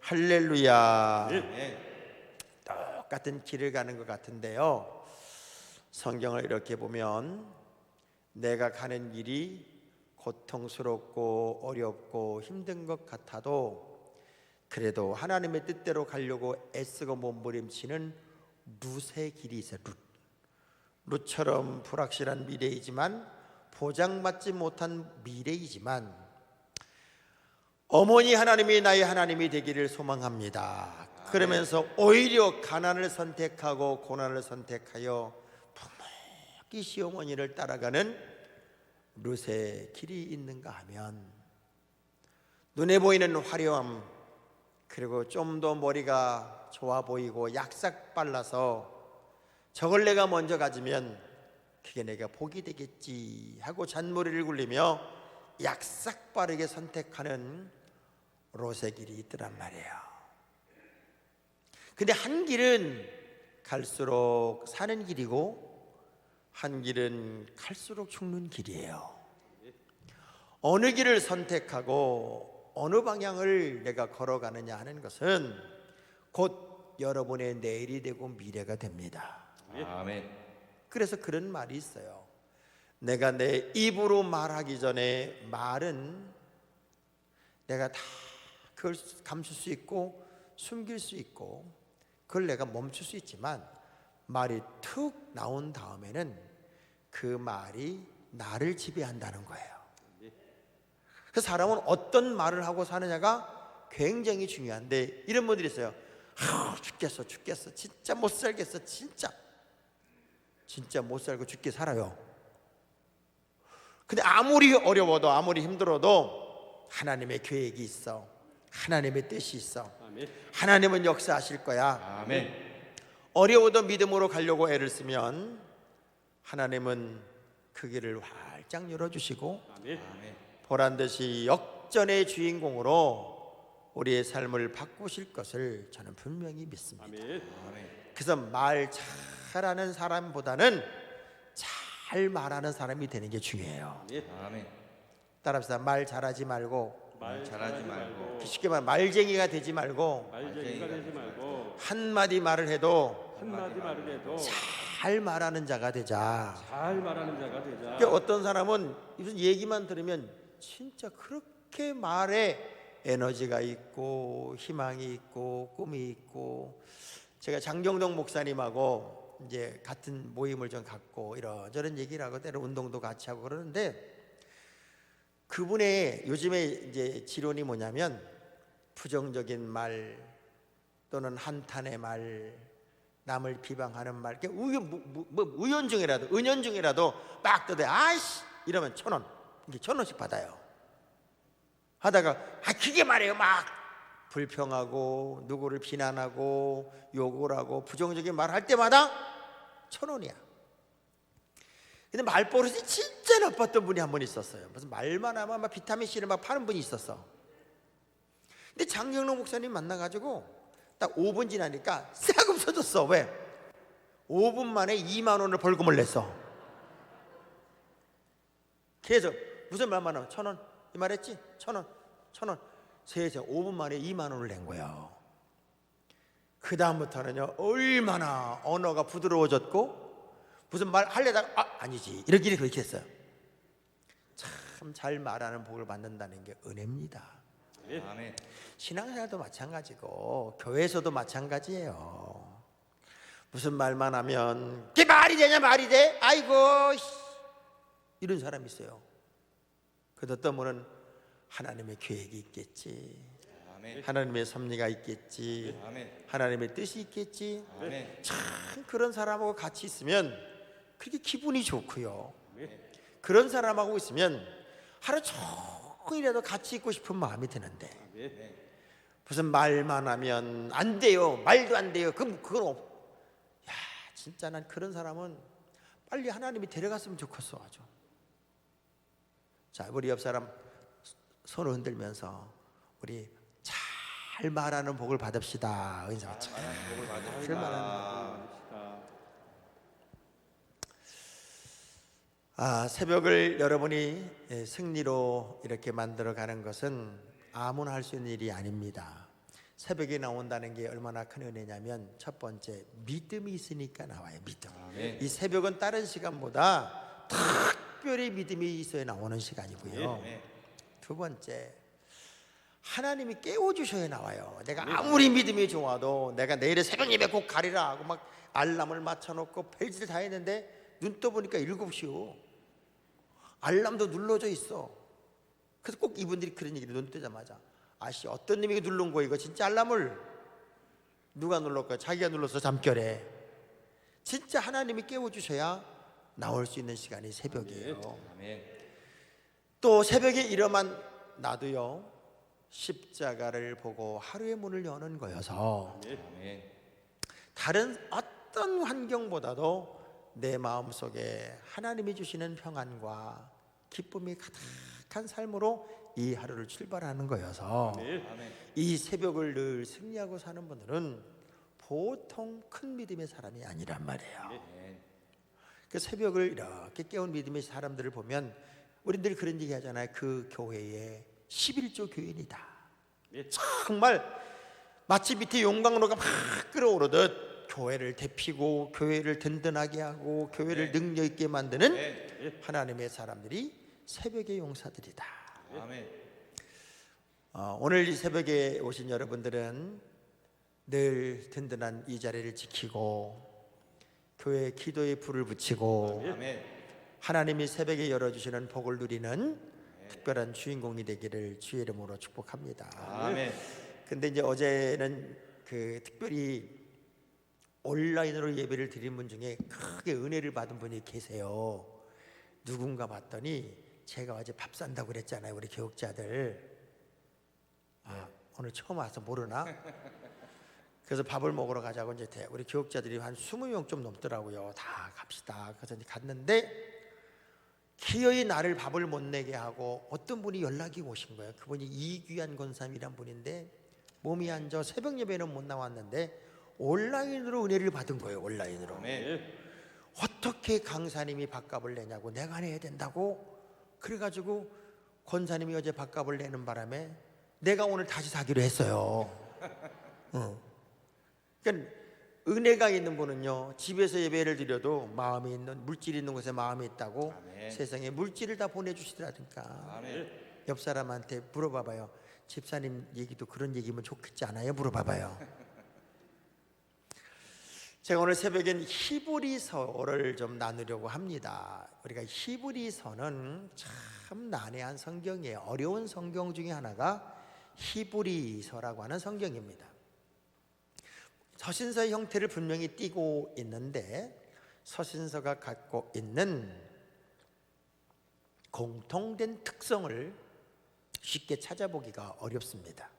할렐루야. 네. 똑같은 길을 가는 것 같은데요, 성경을 이렇게 보면 내가 가는 길이 고통스럽고 어렵고 힘든 것 같아도 그래도 하나님의 뜻대로 가려고 애쓰고 몸부림치는 룻의 길이 있어요. 룻처럼 불확실한 미래이지만, 보장받지 못한 미래이지만, 어머니 하나님이 나의 하나님이 되기를 소망합니다. 그러면서 오히려 가난을 선택하고 고난을 선택하여 묵묵히 시어머니를 따라가는 룻의 길이 있는가 하면, 눈에 보이는 화려함, 그리고 좀 더 머리가 좋아 보이고 약삭 빨라서 저걸 내가 먼저 가지면 그게 내가 복이 되겠지 하고 잔머리를 굴리며 약삭 빠르게 선택하는 롯의 길이 있더란 말이에요. 근데 한 길은 갈수록 사는 길이고 한 길은 갈수록 죽는 길이에요. 어느 길을 선택하고 어느 방향을 내가 걸어가느냐 하는 것은 곧 여러분의 내일이 되고 미래가 됩니다. 아멘. 그래서 그런 말이 있어요. 내가 내 입으로 말하기 전에 말은 내가 다 그걸 감출 수 있고 숨길 수 있고 그걸 내가 멈출 수 있지만, 말이 툭 나온 다음에는 그 말이 나를 지배한다는 거예요. 그 사람은 어떤 말을 하고 사느냐가 굉장히 중요한데, 이런 분들이 있어요. 죽겠어 진짜 못 살겠어, 진짜 못 살고 죽게 살아요. 근데 아무리 어려워도 아무리 힘들어도 하나님의 계획이 있어, 하나님의 뜻이 있어, 하나님은 역사하실 거야. 아멘. 어려워도 믿음으로 가려고 애를 쓰면 하나님은 그 길을 활짝 열어주시고 보란듯이 역전의 주인공으로 우리의 삶을 바꾸실 것을 저는 분명히 믿습니다. 그래서 말 잘하는 사람보다는 잘 말하는 사람이 되는 게 중요해요. 아멘. 따라합시다. 말 잘하지 말고, 말 잘하지 말고 쉽게 말하면 말쟁이가 되지 말고, 말쟁이가 되지 말고 한마디 말을 해도 한마디 말을 해도 잘 말하는 자가 되자. 잘 말하는 자가 되자. 그러니까 어떤 사람은 무슨 얘기만 들으면 진짜 그렇게 말에 에너지가 있고 희망이 있고 꿈이 있고, 제가 장경동 목사님하고 이제 같은 모임을 좀 갖고 이런저런 얘기를 하고 때로 운동도 같이 하고 그러는데, 그분의 요즘에 이제 지론이 뭐냐면 부정적인 말 또는 한탄의 말, 남을 비방하는 말, 은연중이라도 막 떠대 아이씨 이러면 1,000원, 이게 1,000원씩 받아요. 하다가 그게 말이에요. 막 불평하고 누구를 비난하고 욕을 하고 부정적인 말 할 때마다 1,000원이야. 근데 말버릇이 진짜 나빴던 분이 한 분 있었어요. 무슨 말만 하면 막 비타민 C를 막 파는 분이 있었어. 근데 장경록 목사님 만나가지고 딱 5분 지나니까 싹 없어졌어. 왜? 5분 만에 2만 원을 벌금을 냈어. 계속 무슨 말만 하면 1,000원 이 말했지? 1,000원 세상 5분 만에 2만 원을 낸 거예요. 그 다음부터는요 얼마나 언어가 부드러워졌고, 무슨 말 하려다가 아니지 이렇게 했어요. 참 잘 말하는 복을 받는다는 게 은혜입니다. 아멘. 신앙생활도 마찬가지고 교회에서도 마찬가지예요. 무슨 말만 하면 그게 말이 되냐, 말이 돼? 아이고 이런 사람이 있어요. 그래도 어떤 분은 하나님의 계획이 있겠지, 아멘. 하나님의 섭리가 있겠지, 아멘. 하나님의 뜻이 있겠지. 아멘. 참 그런 사람하고 같이 있으면 그렇게 기분이 좋고요. 그런 사람하고 있으면 하루 종일이라도 같이 있고 싶은 마음이 드는데, 무슨 말만 하면 안 돼요, 말도 안 돼요, 그건 야 진짜 난 그런 사람은 빨리 하나님이 데려갔으면 좋겠어 아주. 자, 우리 옆 사람 손을 흔들면서 우리 잘 말하는 복을 받읍시다. 은사 잘 복을 말하는 받으시다. 새벽을 여러분이 승리로 이렇게 만들어 가는 것은 아무나 할 수 있는 일이 아닙니다. 새벽에 나온다는 게 얼마나 큰 은혜냐면 첫 번째 믿음이 있으니까 나와요. 믿음. 아멘. 이 새벽은 다른 시간보다 특별히 믿음이 있어야 나오는 시간이고요. 네. 두 번째 하나님이 깨워주셔야 나와요. 내가 아무리 믿음이 좋아도 내가 내일에 새벽 예배 꼭 가리라 하고 막 알람을 맞춰놓고 별짓을 다 했는데 눈 떠보니까 7시요. 알람도 눌러져 있어. 그래서 꼭 이분들이 그런 얘기를 눈 뜨자마자 아씨 어떤 놈이 누른 거야 이거 진짜 알람을 누가 눌렀을까? 자기가 눌러서 잠결에. 진짜 하나님이 깨워주셔야 나올 수 있는 시간이 새벽이에요. 아멘. 또 새벽에 일어만 나도요 십자가를 보고 하루의 문을 여는 거여서 아멘. 다른 어떤 환경보다도 내 마음속에 하나님이 주시는 평안과 기쁨이 가득한 삶으로 이 하루를 출발하는 거여서 아멘. 이 새벽을 늘 승리하고 사는 분들은 보통 큰 믿음의 사람이 아니란 말이에요. 아멘. 그 새벽을 이렇게 깨운 믿음의 사람들을 보면 우리들 그런 얘기 하잖아요. 그 교회에 11조 교인이다. 정말 마치 밑에 용광로가 막 끓어오르듯 교회를 데피고 교회를 든든하게 하고 교회를 능력 있게 만드는 하나님의 사람들이 새벽의 용사들이다. 아멘. 오늘 이 새벽에 오신 여러분들은 늘 든든한 이 자리를 지키고 교회 기도에 불을 붙이고 아멘. 하나님이 새벽에 열어주시는 복을 누리는 특별한 주인공이 되기를 주의 이름으로 축복합니다. 아멘. 근데 이제 어제는 그 특별히 온라인으로 예배를 드린 분 중에 크게 은혜를 받은 분이 계세요. 누군가 봤더니 제가 어제 밥 산다고 그랬잖아요. 우리 교육자들. 오늘 처음 와서 모르나? 그래서 밥을 먹으러 가자고 이제 우리 교육자들이 한 20명 좀 넘더라고요. 다 갑시다. 그래서 이제 갔는데 기어이 나를 밥을 못 내게 하고 어떤 분이 연락이 오신 거예요. 그분이 이귀한 권사님이란 분인데 몸이 안 좋아 새벽 예배는 못 나왔는데 온라인으로 은혜를 받은 거예요. 온라인으로. 아멘. 어떻게 강사님이 밥값을 내냐고 내가 내야 된다고 그래가지고 권사님이 어제 밥값을 내는 바람에 내가 오늘 다시 사기로 했어요. 그러니까 은혜가 있는 분은요 집에서 예배를 드려도 마음이 있는 물질이 있는 곳에 마음이 있다고 아멘. 세상에 물질을 다 보내주시더라니까. 아멘. 옆 사람한테 물어봐봐요. 집사님 얘기도 그런 얘기면 좋겠지 않아요? 물어봐봐요. 제가 오늘 새벽엔 히브리서를 좀 나누려고 합니다. 우리가 히브리서는 참 난해한 성경이에요. 어려운 성경 중에 하나가 히브리서라고 하는 성경입니다. 서신서의 형태를 분명히 띠고 있는데 서신서가 갖고 있는 공통된 특성을 쉽게 찾아보기가 어렵습니다.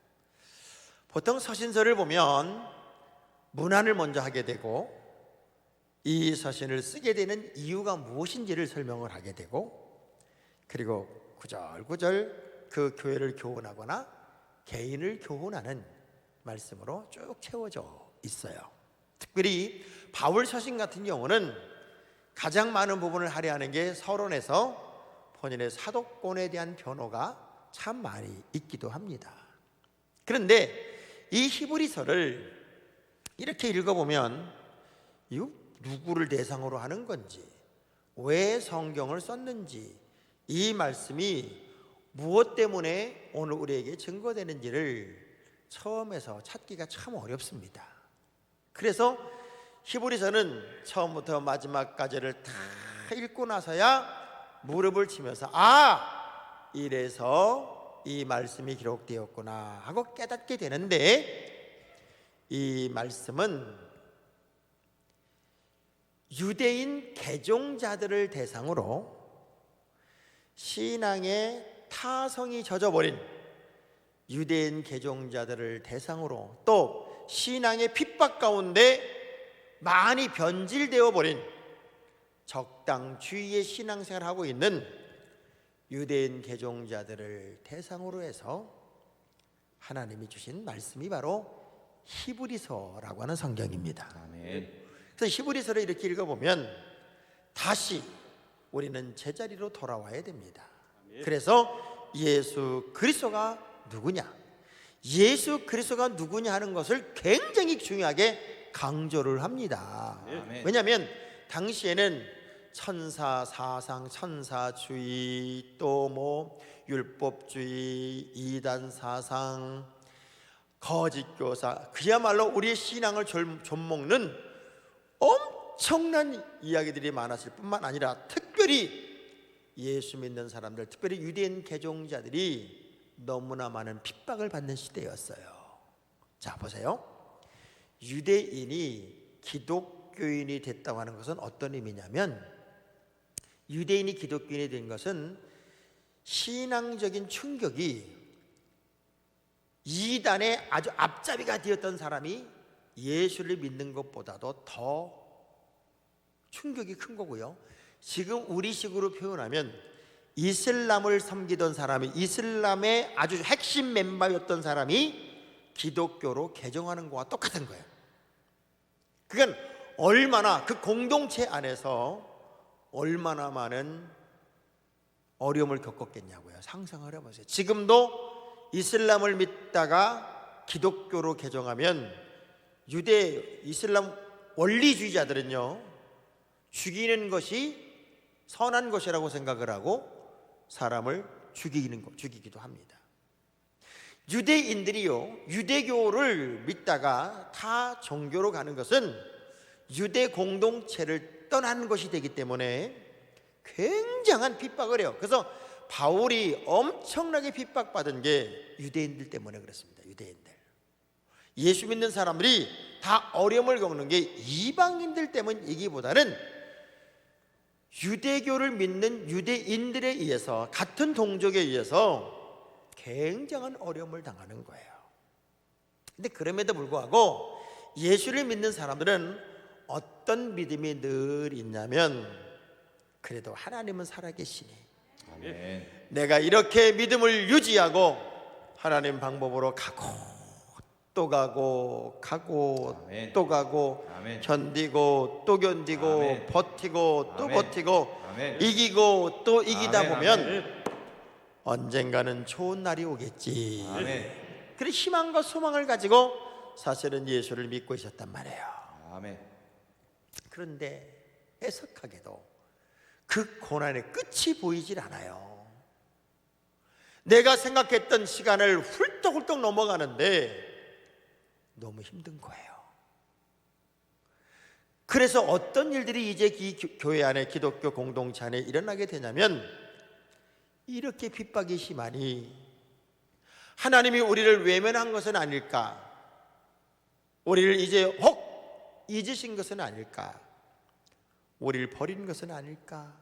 보통 서신서를 보면 문안을 먼저 하게 되고 이 서신을 쓰게 되는 이유가 무엇인지를 설명을 하게 되고 그리고 구절구절 그 교회를 교훈하거나 개인을 교훈하는 말씀으로 쭉 채워져 있어요. 특별히 바울 서신 같은 경우는 가장 많은 부분을 할애하는 게 서론에서 본인의 사도권에 대한 변호가 참 많이 있기도 합니다. 그런데 이 히브리서를 이렇게 읽어보면 이거 누구를 대상으로 하는 건지 왜 성경을 썼는지 이 말씀이 무엇 때문에 오늘 우리에게 증거되는지를 처음에서 찾기가 참 어렵습니다. 그래서 히브리서는 처음부터 마지막까지를 다 읽고 나서야 무릎을 치면서 이래서 이 말씀이 기록되었구나 하고 깨닫게 되는데 이 말씀은 유대인 개종자들을 대상으로 신앙의 타성이 젖어버린 유대인 개종자들을 대상으로 또 신앙의 핍박 가운데 많이 변질되어 버린 적당주의의 신앙생활을 하고 있는 유대인 개종자들을 대상으로 해서 하나님이 주신 말씀이 바로 히브리서라고 하는 성경입니다. 아멘. 그래서 히브리서를 이렇게 읽어보면 다시 우리는 제자리로 돌아와야 됩니다. 그래서 예수 그리스도가 누구냐? 예수 그리스도가 누구냐 하는 것을 굉장히 중요하게 강조를 합니다. 아멘. 왜냐하면 당시에는 천사 사상, 천사주의, 또 뭐 율법주의, 이단 사상, 거짓 교사, 그야말로 우리의 신앙을 좀먹는 엄청난 이야기들이 많았을 뿐만 아니라 특별히 예수 믿는 사람들, 특별히 유대인 개종자들이 너무나 많은 핍박을 받는 시대였어요. 자, 보세요. 유대인이 기독교인이 됐다고 하는 것은 어떤 의미냐면, 유대인이 기독교인이 된 것은 신앙적인 충격이 이단의 아주 앞잡이가 되었던 사람이 예수를 믿는 것보다도 더 충격이 큰 거고요. 지금 우리식으로 표현하면 이슬람을 섬기던 사람이, 이슬람의 아주 핵심 멤버였던 사람이 기독교로 개종하는 것과 똑같은 거예요. 그건 얼마나 그 공동체 안에서 얼마나 많은 어려움을 겪었겠냐고요. 상상을 해보세요. 지금도 이슬람을 믿다가 기독교로 개종하면 유대 이슬람 원리주의자들은요, 죽이는 것이 선한 것이라고 생각을 하고 사람을 죽이기도 합니다. 유대인들이요, 유대교를 믿다가 타 종교로 가는 것은 유대 공동체를 떠나는 것이 되기 때문에 굉장한 핍박을 해요. 그래서 바울이 엄청나게 핍박받은 게 유대인들 때문에 그렇습니다. 유대인들, 예수 믿는 사람들이 다 어려움을 겪는 게 이방인들 때문이기보다는 유대교를 믿는 유대인들에 의해서, 같은 동족에 의해서 굉장한 어려움을 당하는 거예요. 근데 그럼에도 불구하고 예수를 믿는 사람들은 어떤 믿음이 늘 있냐면, 그래도 하나님은 살아계시니 아멘. 내가 이렇게 믿음을 유지하고 하나님 방법으로 가고 또 가고 아멘. 또 가고 아멘. 견디고 또 견디고 아멘. 버티고 또 아멘. 버티고 아멘. 이기고 또 이기다 아멘. 보면 아멘. 언젠가는 좋은 날이 오겠지. 아멘. 그런 희망과 소망을 가지고 사실은 예수를 믿고 있었단 말이에요. 아멘. 그런데 애석하게도 그 고난의 끝이 보이질 않아요. 내가 생각했던 시간을 훌떡훌떡 넘어가는데 너무 힘든 거예요. 그래서 어떤 일들이 이제 이 교회 안에, 기독교 공동체 안에 일어나게 되냐면, 이렇게 핍박이 심하니 하나님이 우리를 외면한 것은 아닐까, 우리를 이제 혹 잊으신 것은 아닐까, 우리를 버린 것은 아닐까.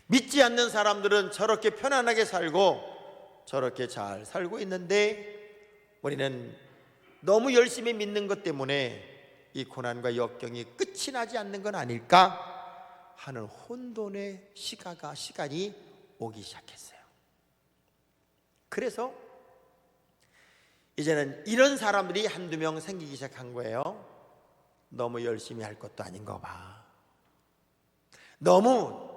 믿지 않는 사람들은 저렇게 편안하게 살고 저렇게 잘 살고 있는데 우리는 너무 열심히 믿는 것 때문에 이 고난과 역경이 끝이 나지 않는 건 아닐까 하는 혼돈의 시간이 오기 시작했어요. 그래서 이제는 이런 사람들이 한두 명 생기기 시작한 거예요. 너무 열심히 할 것도 아닌 거 봐. 너무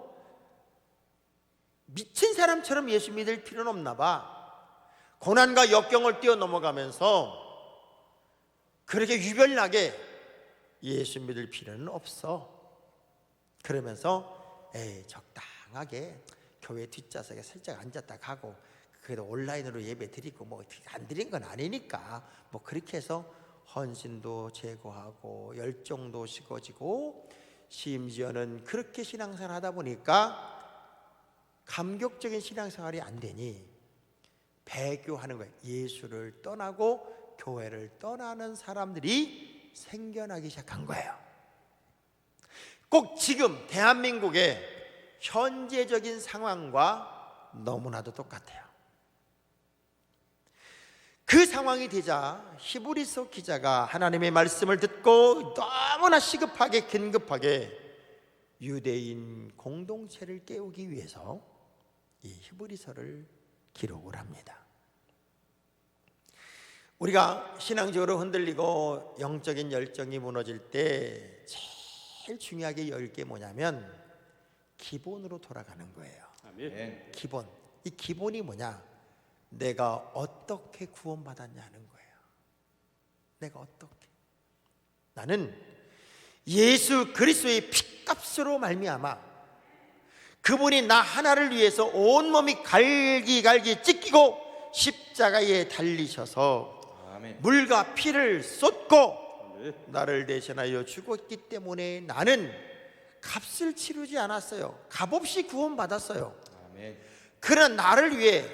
미친 사람처럼 예수 믿을 필요는 없나 봐. 고난과 역경을 뛰어넘어가면서 그렇게 유별나게 예수 믿을 필요는 없어. 그러면서 적당하게 교회 뒷좌석에 살짝 앉았다 가고, 그래도 온라인으로 예배 드리고 뭐 안 드린 건 아니니까 뭐 그렇게 해서 헌신도 제거하고 열정도 식어지고, 심지어는 그렇게 신앙생활 하다 보니까 감격적인 신앙생활이 안 되니 배교하는 거예요. 예수를 떠나고 교회를 떠나는 사람들이 생겨나기 시작한 거예요. 꼭 지금 대한민국의 현재적인 상황과 너무나도 똑같아요. 그 상황이 되자 히브리서 기자가 하나님의 말씀을 듣고 너무나 시급하게, 긴급하게 유대인 공동체를 깨우기 위해서 이 히브리서를 기록을 합니다. 우리가 신앙적으로 흔들리고 영적인 열정이 무너질 때 제일 중요하게 열 게 뭐냐면 기본으로 돌아가는 거예요. 아멘. 아멘. 기본. 이 기본이 뭐냐? 내가 어떻게 구원받았냐는 거예요. 내가 어떻게? 나는 예수 그리스도의 피값으로 말미암아 그분이 나 하나를 위해서 온몸이 갈기갈기 찢기고 십자가에 달리셔서 아멘. 물과 피를 쏟고 아멘. 나를 대신하여 죽었기 때문에 나는 값을 치르지 않았어요. 값없이 구원받았어요. 아멘. 그런 나를 위해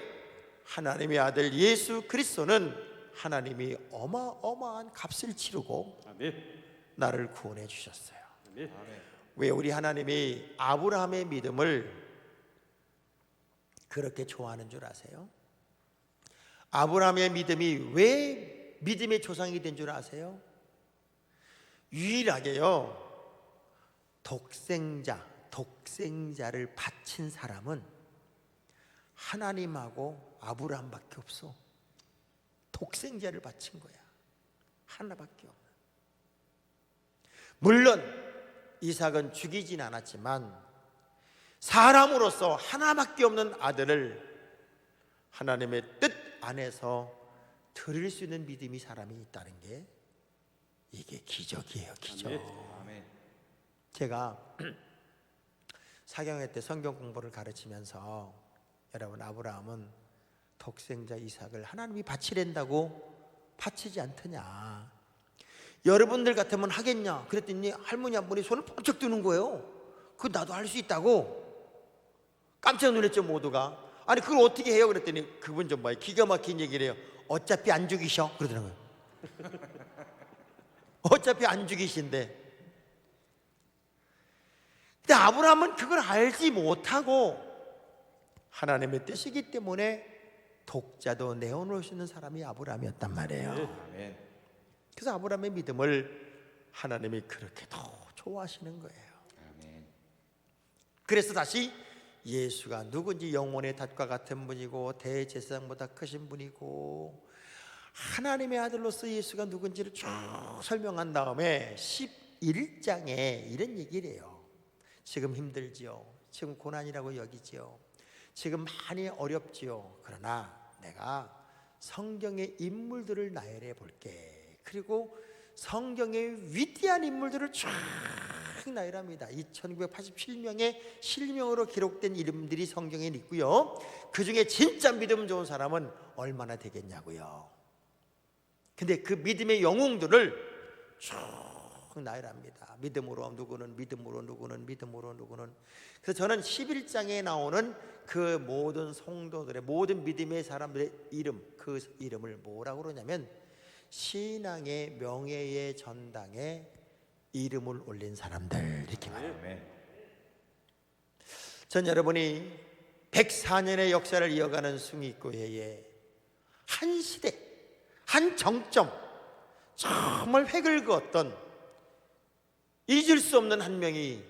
하나님의 아들 예수 그리스도는 하나님이 어마어마한 값을 치르고 아멘. 나를 구원해 주셨어요. 아멘. 아멘. 왜 우리 하나님이 아브라함의 믿음을 그렇게 좋아하는 줄 아세요? 아브라함의 믿음이 왜 믿음의 조상이 된 줄 아세요? 유일하게요, 독생자를 바친 사람은 하나님하고 아브라함밖에 없어. 독생자를 바친 거야. 하나밖에 없어. 물론 이삭은 죽이진 않았지만 사람으로서 하나밖에 없는 아들을 하나님의 뜻 안에서 드릴 수 있는 믿음이 사람이 있다는 게 이게 기적이에요. 기적. 아멘. 제가 사경회 때 성경 공부를 가르치면서 여러분, 아브라함은 독생자 이삭을 하나님이 바치랜다고 바치지 않더냐, 여러분들 같으면 하겠냐 그랬더니 할머니 한 분이 손을 번쩍 드는 거예요. 그거 나도 할 수 있다고. 깜짝 놀랐죠 모두가. 아니 그걸 어떻게 해요 그랬더니 그분 좀 봐요, 기가 막힌 얘기를 해요. 어차피 안 죽이셔 그러더라고요. 어차피 안 죽이신데. 근데 아브라함은 그걸 알지 못하고 하나님의 뜻이기 때문에 독자도 내어놓을 수 있는 사람이 아브라함이었단 말이에요. 아멘. 그래서 아브라함의 믿음을 하나님이 그렇게 더 좋아하시는 거예요. 아멘. 그래서 다시 예수가 누군지 영혼의 닷과 같은 분이고 대제사장보다 크신 분이고 하나님의 아들로서 예수가 누군지를 쭉 설명한 다음에 11장에 이런 얘기를 해요. 지금 힘들지요, 지금 고난이라고 여기지요, 지금 많이 어렵지요. 그러나 내가 성경의 인물들을 나열해 볼게. 그리고 성경의 위대한 인물들을 쫙 나열합니다. 2987명의 실명으로 기록된 이름들이 성경에 있고요. 그 중에 진짜 믿음 좋은 사람은 얼마나 되겠냐고요. 근데 그 믿음의 영웅들을 쭉 나열합니다. 믿음으로 누구는, 믿음으로 누구는, 믿음으로 누구는. 그래서 저는 11장에 나오는 그 모든 성도들의, 모든 믿음의 사람들의 이름, 그 이름을 뭐라고 그러냐면 신앙의 명예의 전당에 이름을 올린 사람들 이렇게 말해요. 아멘. 전 여러분이 104년의 역사를 이어가는 숭의교회에 한 시대, 한 정점, 정말 획을 그었던 잊을 수 없는 한 명이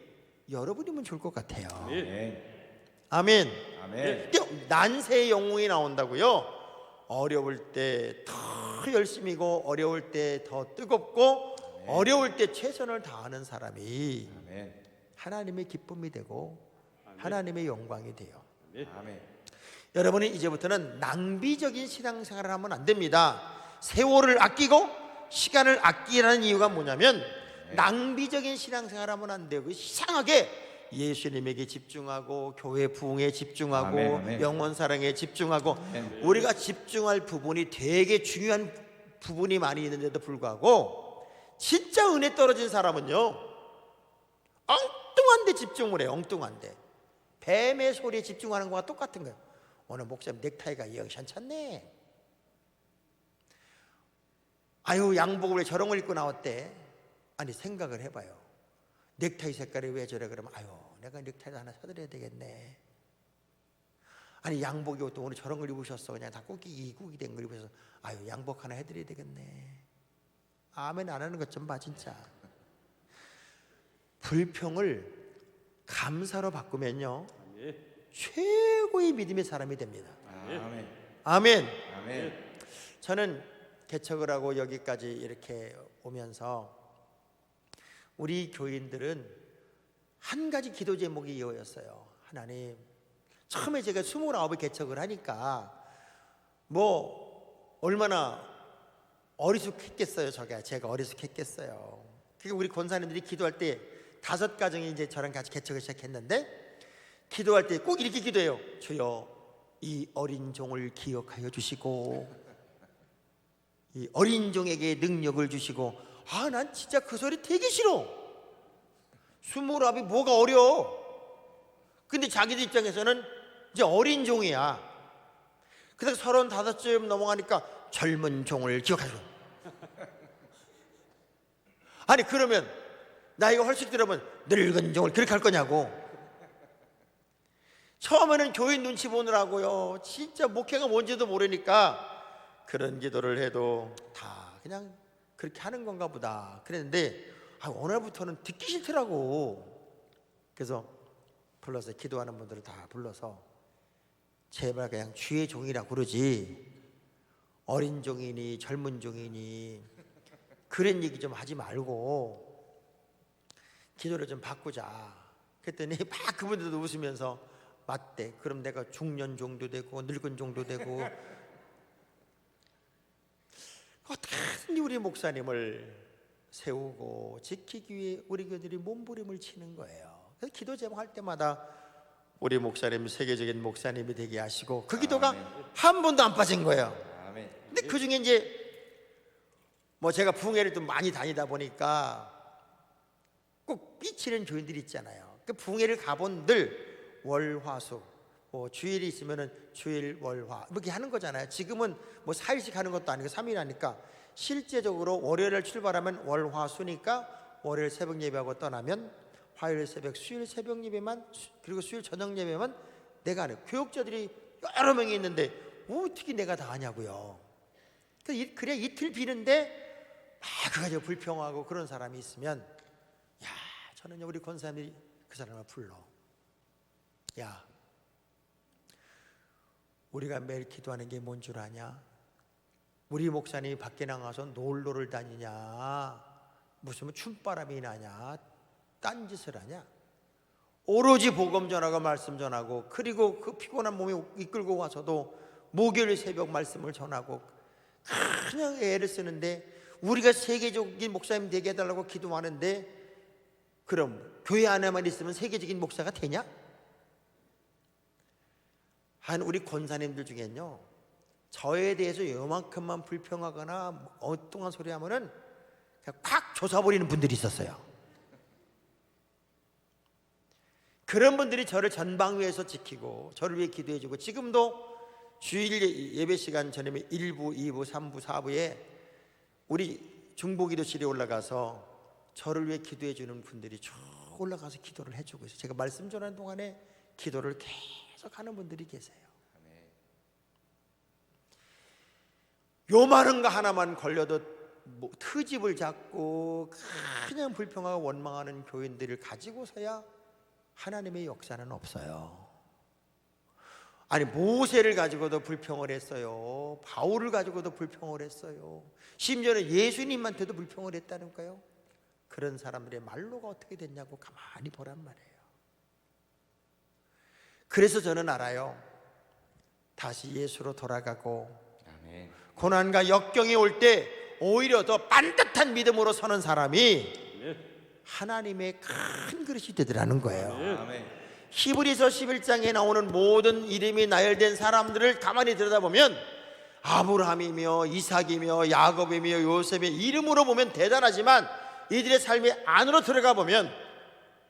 여러분이면 좋을 것 같아요. 아멘. 아멘. 아멘. 난세의 영웅이 나온다고요? 어려울 때 더 열심히고 어려울 때 더 뜨겁고 어려울 때 최선을 다하는 사람이 아멘. 하나님의 기쁨이 되고 하나님의 영광이 돼요. 아멘. 여러분은 이제부터는 낭비적인 신앙생활을 하면 안 됩니다. 세월을 아끼고 시간을 아끼라는 이유가 뭐냐면 낭비적인 신앙생활을 하면 안 돼요. 이상하게 예수님에게 집중하고 교회 부흥에 집중하고 아멘, 아멘. 영원 사랑에 집중하고 아멘. 우리가 집중할 부분이 되게 중요한 부분이 많이 있는데도 불구하고 진짜 은혜 떨어진 사람은요, 엉뚱한 데 집중을 해요. 엉뚱한 데. 뱀의 소리에 집중하는 거와 똑같은 거예요. 오늘 목사님 넥타이가 영šan찮네. 아유, 양복을 왜 저런 걸 입고 나왔대? 아니, 생각을 해봐요. 넥타이 색깔이 왜 저래? 그러면 아유, 내가 넥타이 하나 사드려야 되겠네. 아니, 양복이 또 오늘 저런 걸 입으셨어. 그냥 다 꾸기 된 걸 입으셔서 아유, 양복 하나 해드려야 되겠네. 아멘 안 하는 것 좀 봐 진짜. 불평을 감사로 바꾸면요 최고의 믿음의 사람이 됩니다. 아멘. 아멘. 아멘. 저는 개척을 하고 여기까지 이렇게 오면서 우리 교인들은 한 가지 기도 제목이 이거였어요. 하나님, 처음에 제가 29에 개척을 하니까 뭐 얼마나 어리숙했겠어요. 제가 어리숙했겠어요. 그러니까 우리 권사님들이 기도할 때 5가정이 이제 저랑 같이 개척을 시작했는데, 기도할 때 꼭 이렇게 기도해요. 주여, 이 어린 종을 기억하여 주시고 이 어린 종에게 능력을 주시고. 아, 난 진짜 그 소리 되게 싫어. 20이 뭐가 어려워. 근데 자기들 입장에서는 이제 어린 종이야. 그래서 35쯤 넘어가니까 젊은 종을 기억하시고. 아니, 그러면 나이가 훨씬 들으면 늙은 종을 그렇게 할 거냐고. 처음에는 교인 눈치 보느라고요, 진짜 목회가 뭔지도 모르니까 그런 기도를 해도 다 그냥 그렇게 하는 건가 보다 그랬는데, 오늘부터는 듣기 싫더라고. 그래서 불러서 기도하는 분들을 다 불러서 제발 그냥 주의 종이라고 그러지, 어린 종이니 젊은 종이니 그런 얘기 좀 하지 말고 기도를 좀 바꾸자. 그랬더니 막 그분들도 웃으면서 맞대. 그럼 내가 중년 종도 되고 늙은 종도 되고. 어떻게든지 우리 목사님을 세우고 지키기 위해 우리 교들이 몸부림을 치는 거예요. 그래서 기도 제목할 때마다 우리 목사님 세계적인 목사님이 되게 하시고, 그 기도가 한 번도 안 빠진 거예요. 아멘. 근데 그 중에 이제 뭐 제가 부흥회를 좀 많이 다니다 보니까 꼭 삐치는 교인들이 있잖아요. 그 부흥회를 가본 늘 월화수, 뭐 주일이 있으면은 주일 월화 이렇게 하는 거잖아요. 지금은 뭐 4일씩 하는 것도 아니고 3일 하니까, 실제적으로 월요일을 출발하면 월화수니까 월요일 새벽 예배하고 떠나면 화요일 새벽, 수요일 새벽 예배만, 그리고 수요일 저녁 예배만 내가 하는, 교육자들이 여러 명이 있는데 어떻게 내가 다 하냐고요. 그래 이틀 비는데 막 그거 가지고 불평하고 그런 사람이 있으면, 야, 저는 우리 권사님들이 그 사람을 불러. 야, 우리가 매일 기도하는 게 뭔 줄 아냐? 우리 목사님이 밖에 나가서 놀러를 다니냐, 무슨 춤바람이 나냐, 딴짓을 하냐? 오로지 복음 전하고 말씀 전하고, 그리고 그 피곤한 몸이 이끌고 와서도 목요일 새벽 말씀을 전하고 그냥 애를 쓰는데, 우리가 세계적인 목사님 되게 해달라고 기도하는데, 그럼 교회 안에만 있으면 세계적인 목사가 되냐? 한 우리 권사님들 중에는요, 저에 대해서 요만큼만 불평하거나 엉뚱한 소리 하면은 그냥 콱 조사버리는 분들이 있었어요. 그런 분들이 저를 전방위에서 지키고 저를 위해 기도해주고, 지금도 주일 예배 시간 전에 1부, 2부, 3부, 4부에 우리 중보기도실에 올라가서 저를 위해 기도해주는 분들이 쭉 올라가서 기도를 해주고 있어요. 제가 말씀 전하는 동안에 기도를 계속 하는 분들이 계세요. 요만한 거 하나만 걸려도 뭐 트집을 잡고 그냥 불평하고 원망하는 교인들을 가지고서야 하나님의 역사는 없어요. 아니, 모세를 가지고도 불평을 했어요. 바울을 가지고도 불평을 했어요. 심지어는 예수님한테도 불평을 했다는 거예요. 그런 사람들의 말로가 어떻게 됐냐고 가만히 보란 말이에요. 그래서 저는 알아요. 다시 예수로 돌아가고, 아멘. 고난과 역경이 올 때 오히려 더 반듯한 믿음으로 서는 사람이 하나님의 큰 그릇이 되더라는 거예요. 아멘. 히브리서 11장에 나오는 모든 이름이 나열된 사람들을 가만히 들여다보면 아브라함이며 이삭이며 야곱이며 요셉의 이름으로 보면 대단하지만, 이들의 삶의 안으로 들어가 보면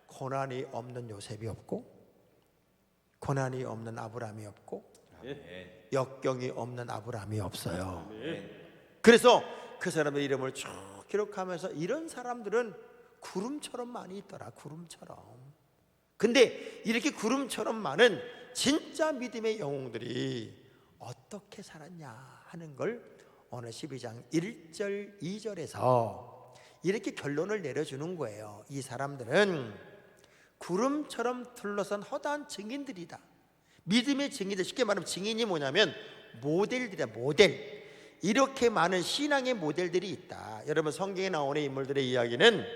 고난이 없는 요셉이 없고, 고난이 없는 아브라함이 없고, 역경이 없는 아브라함이 없어요. 그래서 그 사람의 이름을 쭉 기록하면서 이런 사람들은 구름처럼 많이 있더라. 구름처럼. 근데 이렇게 구름처럼 많은 진짜 믿음의 영웅들이 어떻게 살았냐 하는 걸 오늘 12장 1절 2절에서 이렇게 결론을 내려주는 거예요. 이 사람들은 구름처럼 둘러싼 허다한 증인들이다. 믿음의 증인들, 쉽게 말하면 증인이 뭐냐면 모델들이다. 모델. 이렇게 많은 신앙의 모델들이 있다. 여러분, 성경에 나오는 인물들의 이야기는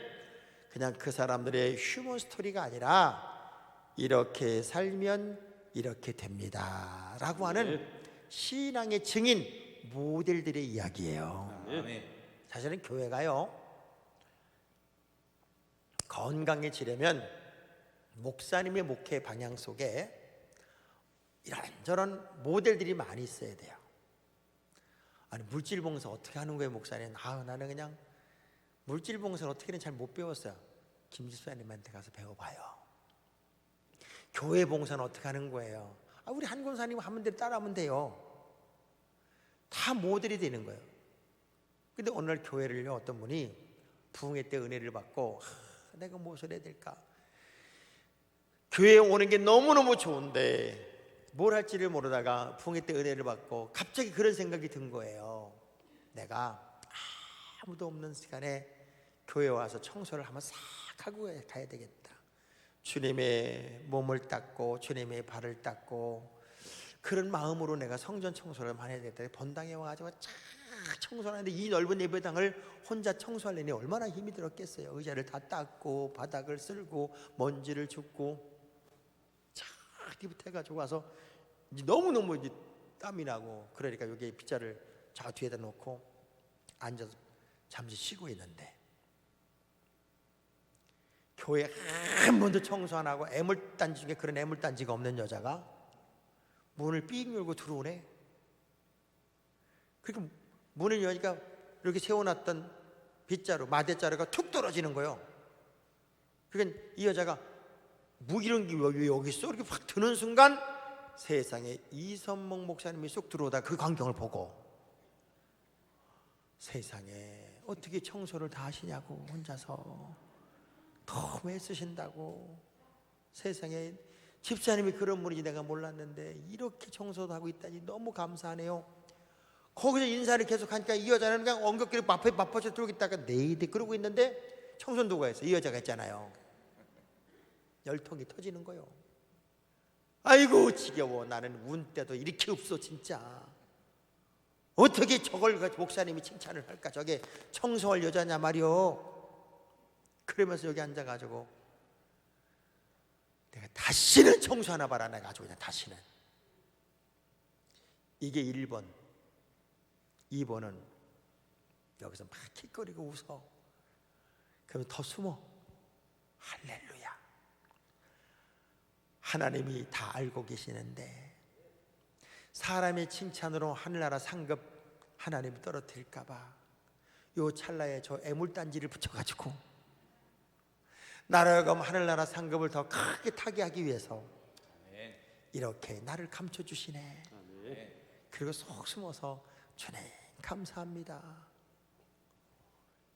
그냥 그 사람들의 휴먼 스토리가 아니라 이렇게 살면 이렇게 됩니다 라고 하는 신앙의 증인 모델들의 이야기예요. 아멘. 사실은 교회가요, 건강해지려면 목사님의 목회 방향 속에 이런저런 모델들이 많이 있어야 돼요. 아니, 물질 봉사 어떻게 하는 거예요, 목사님? 나는 그냥 물질 봉사를 어떻게는 잘 못 배웠어요. 김 집사님한테 가서 배워봐요. 교회 봉사는 어떻게 하는 거예요? 우리 한 권사님 하면 대로 따라하면 돼요. 다 모델이 되는 거예요. 근데 어느 날 교회를요, 어떤 분이 부흥회 때 은혜를 받고 내가 무엇을 해야 될까? 교회에 오는 게 너무너무 좋은데 뭘 할지를 모르다가 부흥회 때 은혜를 받고 갑자기 그런 생각이 든 거예요. 내가 아무도 없는 시간에 교회에 와서 청소를 한번 싹 하고 가야 되겠다. 주님의 몸을 닦고 주님의 발을 닦고 그런 마음으로 내가 성전 청소를 많이 해야 되겠다. 본당에 와가지고 쫙 청소를 하는데 이 넓은 예배당을 혼자 청소하려니 얼마나 힘이 들었겠어요. 의자를 다 닦고 바닥을 쓸고 먼지를 줍고 쫙 뒤부터 해가지고 와서 이제 너무너무 이제 땀이 나고 그러니까 여기에 빗자를 저 뒤에다 놓고 앉아서 잠시 쉬고 있는데 교회 한 번도 청소 안 하고 애물단지 중에 그런 애물단지가 없는 여자가 문을 삑 열고 들어오네. 그러니까 문을 여니까 이렇게 세워놨던 빗자루 마대자루가 툭 떨어지는 거예요. 그러니까 이 여자가 이런 게 왜 여기 있어? 이렇게 확 드는 순간 세상에 이선목 목사님이 쏙 들어오다 그 광경을 보고 세상에 어떻게 청소를 다 하시냐고 혼자서 너무 애쓰신다고 세상에 집사님이 그런 분인지 내가 몰랐는데 이렇게 청소도 하고 있다니 너무 감사하네요. 거기서 인사를 계속 하니까 이 여자는 그냥 엉겁기를 맞춰서 들고 있다가 네이데 그러고 있는데 청소는 누가 했어요? 이 여자가 했잖아요. 열통이 터지는 거예요. 아이고 지겨워. 나는 운 때도 이렇게 없어 진짜. 어떻게 저걸 목사님이 칭찬을 할까? 저게 청소할 여자냐 말이요. 그러면서 여기 앉아가지고 내가 다시는 청소 하나 봐라. 내가 아주 그냥 다시는. 이게 1번. 2번은 여기서 막 킥거리고 웃어. 그러면 더 숨어. 할렐루야. 하나님이 다 알고 계시는데 사람의 칭찬으로 하늘나라 상급 하나님이 떨어뜨릴까봐 요 찰나에 저 애물단지를 붙여가지고 나라가 하늘나라 상급을 더 크게 타게 하기 위해서 이렇게 나를 감춰주시네. 그리고 속 숨어서 주님 감사합니다.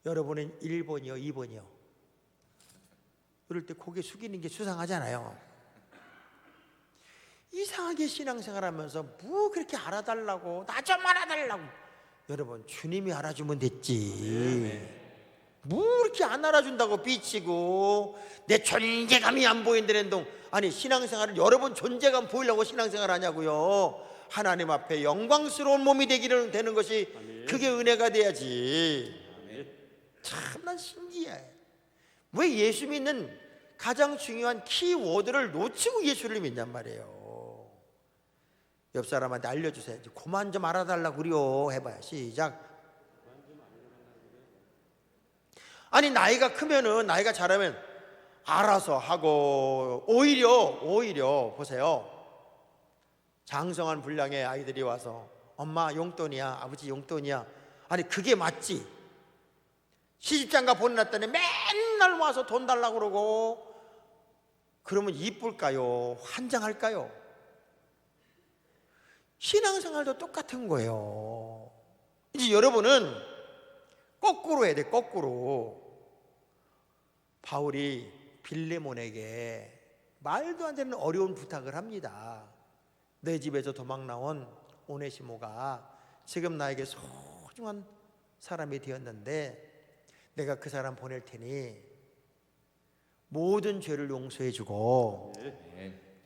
여러분은 1번이요 2번이요? 그럴 때 고개 숙이는 게 수상하잖아요. 이상하게 신앙생활하면서 뭐 그렇게 알아달라고 나 좀 알아달라고. 여러분 주님이 알아주면 됐지. 뭐 이렇게 안 알아준다고 삐치고 내 존재감이 안 보인다는 동. 아니 신앙생활을 여러분 존재감 보이려고 신앙생활 하냐고요. 하나님 앞에 영광스러운 몸이 되는 것이 그게 은혜가 돼야지. 참 난 신기해. 왜 예수 믿는 가장 중요한 키워드를 놓치고 예수를 믿냔 말이에요. 옆 사람한테 알려주세요. 그만 좀 알아달라고 그래요. 해봐요. 시작. 아니 나이가 크면은 나이가 자라면 알아서 하고 오히려 보세요. 장성한 분량의 아이들이 와서 엄마 용돈이야 아버지 용돈이야. 아니 그게 맞지. 시집장가 보내놨더니 맨날 와서 돈 달라고 그러고 그러면 이쁠까요? 환장할까요? 신앙생활도 똑같은 거예요. 이제 여러분은 거꾸로 해야 돼. 거꾸로. 바울이 빌레몬에게 말도 안 되는 어려운 부탁을 합니다. 내 집에서 도망 나온 오네시모가 지금 나에게 소중한 사람이 되었는데 내가 그 사람 보낼 테니 모든 죄를 용서해주고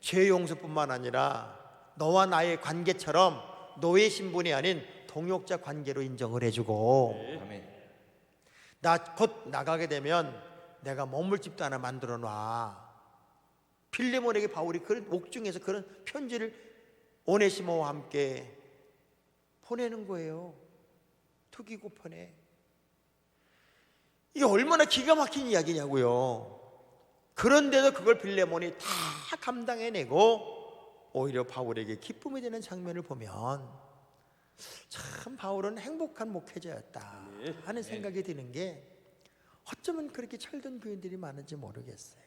죄 용서뿐만 아니라 너와 나의 관계처럼 노예 신분이 아닌 동역자 관계로 인정을 해주고 나 곧 나가게 되면 내가 머물 집도 하나 만들어 놔. 필레몬에게 바울이 그런 옥중에서 그런 편지를 오네시모와 함께 보내는 거예요. 투기고 보내. 이게 얼마나 기가 막힌 이야기냐고요. 그런데도 그걸 빌레몬이 다 감당해내고 오히려 바울에게 기쁨이 되는 장면을 보면 참 바울은 행복한 목회자였다 하는 생각이 드는 게, 어쩌면 그렇게 철든 교인들이 많은지 모르겠어요.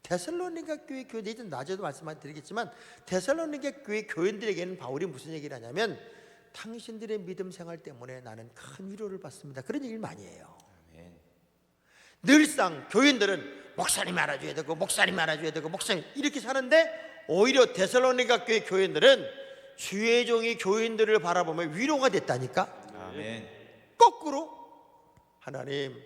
데살로니가 교회 교인들이 낮에도 말씀드리겠지만, 데살로니가 교회 교인들에게는 바울이 무슨 얘기를 하냐면, 당신들의 믿음 생활 때문에 나는 큰 위로를 받습니다, 그런 얘기를 많이 해요. 아멘. 늘상 교인들은 목사님 알아줘야 되고 목사님 알아줘야 되고 목사님 이렇게 사는데, 오히려 데살로니가 교회 교인들은 주의 종이 교인들을 바라보면 위로가 됐다니까. 아멘. 거꾸로 하나님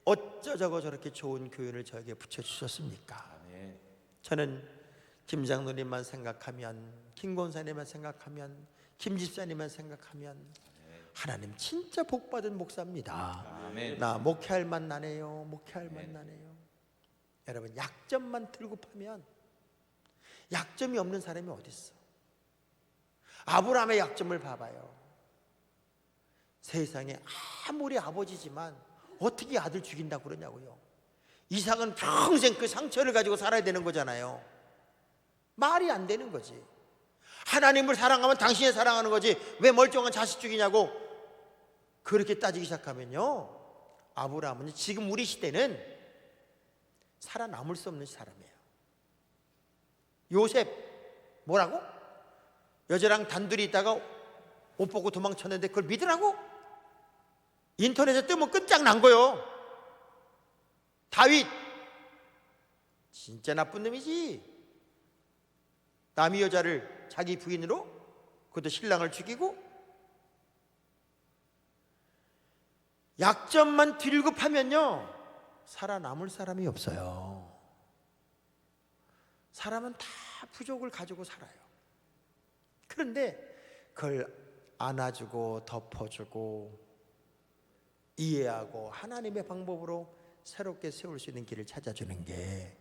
어쩌자고 저렇게 좋은 교인을 저에게 붙여주셨습니까? 아멘. 저는 김 장로님만 생각하면, 김 권사님만 생각하면, 김 집사님만 생각하면 하나님 진짜 복받은 목사입니다. 아멘. 나 목회할 만 나네요. 목회할 만 나네요. 여러분, 약점만 들고 파면 약점이 없는 사람이 어디 있어? 아브라함의 약점을 봐봐요. 세상에 아무리 아버지지만 어떻게 아들 죽인다고 그러냐고요. 이삭은 평생 그 상처를 가지고 살아야 되는 거잖아요. 말이 안 되는 거지. 하나님을 사랑하면 당신이 사랑하는 거지 왜 멀쩡한 자식 죽이냐고 그렇게 따지기 시작하면요, 아브라함은 지금 우리 시대는 살아남을 수 없는 사람이에요. 요셉 뭐라고? 여자랑 단둘이 있다가 옷 벗고 도망쳤는데 그걸 믿으라고? 인터넷에 뜨면 끝장난 거요. 다윗 진짜 나쁜 놈이지. 남의 여자를 자기 부인으로, 그것도 신랑을 죽이고. 약점만 들고 파면요 살아남을 사람이 없어요. 사람은 다 부족을 가지고 살아요. 그런데 그걸 안아주고 덮어주고 이해하고 하나님의 방법으로 새롭게 세울 수 있는 길을 찾아주는 게,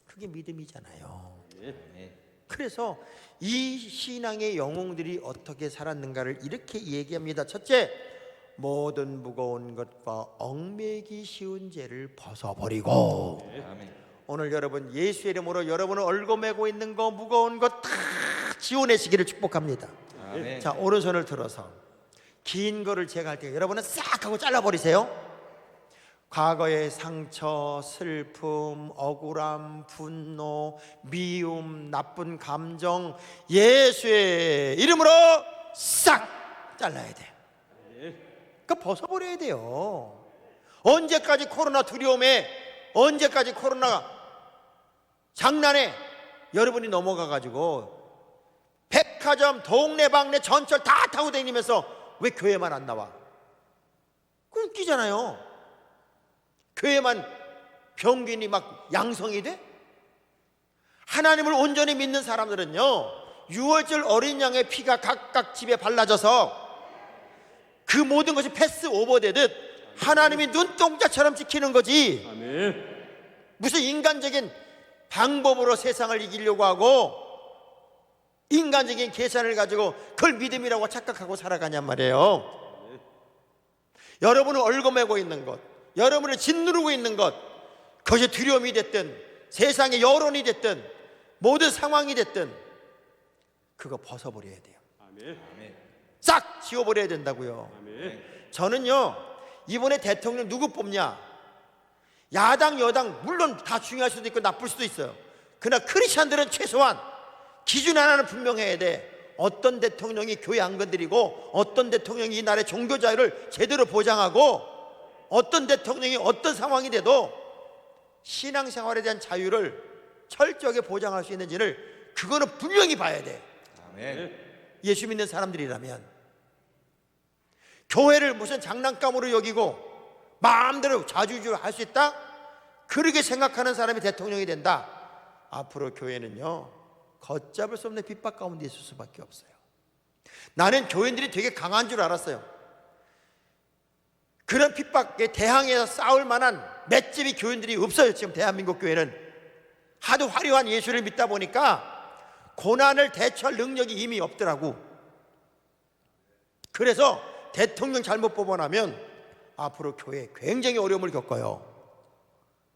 그게 믿음이잖아요. 아멘. 그래서 이 신앙의 영웅들이 어떻게 살았는가를 이렇게 얘기합니다. 첫째, 모든 무거운 것과 얽매기 쉬운 죄를 벗어버리고. 아멘. 오늘 여러분 예수의 이름으로 여러분을 얽어매고 있는 거, 무거운 것 다 지워내시기를 축복합니다. 아멘. 자, 오른손을 들어서 긴 거를 제가 할 때 여러분은 싹 하고 잘라버리세요. 과거의 상처, 슬픔, 억울함, 분노, 미움, 나쁜 감정 예수의 이름으로 싹 잘라야 돼요. 그러니까 벗어버려야 돼요. 언제까지 코로나 두려움에, 언제까지 코로나 장난에 여러분이 넘어가가지고 백화점, 동네방네, 전철 다 타고 다니면서 왜 교회만 안 나와? 그 웃기잖아요. 교회만 병균이 막 양성이 돼? 하나님을 온전히 믿는 사람들은요, 6월절 어린 양의 피가 각각 집에 발라져서 그 모든 것이 패스 오버되듯 하나님이 눈동자처럼 지키는 거지. 아멘. 무슨 인간적인 방법으로 세상을 이기려고 하고 인간적인 계산을 가지고 그걸 믿음이라고 착각하고 살아가냔 말이에요. 여러분을 얽어매고 있는 것, 여러분을 짓누르고 있는 것, 그것이 두려움이 됐든 세상의 여론이 됐든 모든 상황이 됐든 그거 벗어버려야 돼요. 아멘. 아멘. 싹 지워버려야 된다고요. 아멘. 저는요, 이번에 대통령 누구 뽑냐, 야당 여당 물론 다 중요할 수도 있고 나쁠 수도 있어요. 그러나 크리스찬들은 최소한 기준 하나는 분명해야 돼. 어떤 대통령이 교회 안 건드리고, 어떤 대통령이 이 나라의 종교 자유를 제대로 보장하고, 어떤 대통령이 어떤 상황이 돼도 신앙생활에 대한 자유를 철저하게 보장할 수 있는지를, 그거는 분명히 봐야 돼. 아멘. 예수 믿는 사람들이라면. 교회를 무슨 장난감으로 여기고 마음대로 자주주로 할 수 있다? 그렇게 생각하는 사람이 대통령이 된다. 앞으로 교회는요, 걷잡을 수 없는 핍박 가운데 있을 수밖에 없어요. 나는 교인들이 되게 강한 줄 알았어요. 그런 핍박에 대항해서 싸울 만한 맷집이 교인들이 없어요. 지금 대한민국 교회는 하도 화려한 예수를 믿다 보니까 고난을 대처할 능력이 이미 없더라고. 그래서 대통령 잘못 뽑아나면 앞으로 교회에 굉장히 어려움을 겪어요.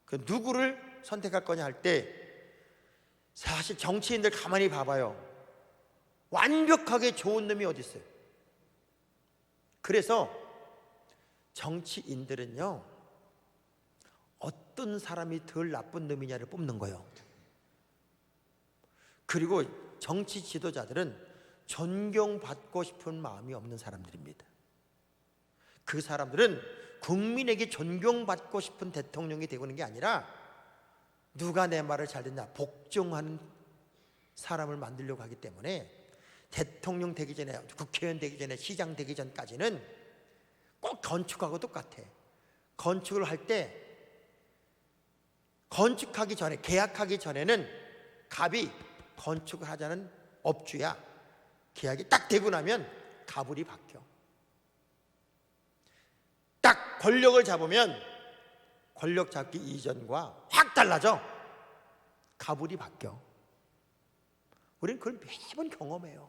그 누구를 선택할 거냐 할 때 사실 정치인들 가만히 봐봐요. 완벽하게 좋은 놈이 어디 있어요? 그래서 정치인들은요, 어떤 사람이 덜 나쁜 놈이냐를 뽑는 거예요. 그리고 정치 지도자들은 존경받고 싶은 마음이 없는 사람들입니다. 그 사람들은 국민에게 존경받고 싶은 대통령이 되고는 게 아니라 누가 내 말을 잘 듣냐 복종하는 사람을 만들려고 하기 때문에 대통령 되기 전에, 국회의원 되기 전에, 시장 되기 전까지는 꼭 건축하고 똑같아. 건축을 할 때 건축하기 전에, 계약하기 전에는 갑이 건축을 하자는 업주야. 계약이 딱 되고 나면 가불이 바뀌어. 딱 권력을 잡으면 권력 잡기 이전과 확 달라져. 가불이 바뀌어. 우리는 그걸 매번 경험해요.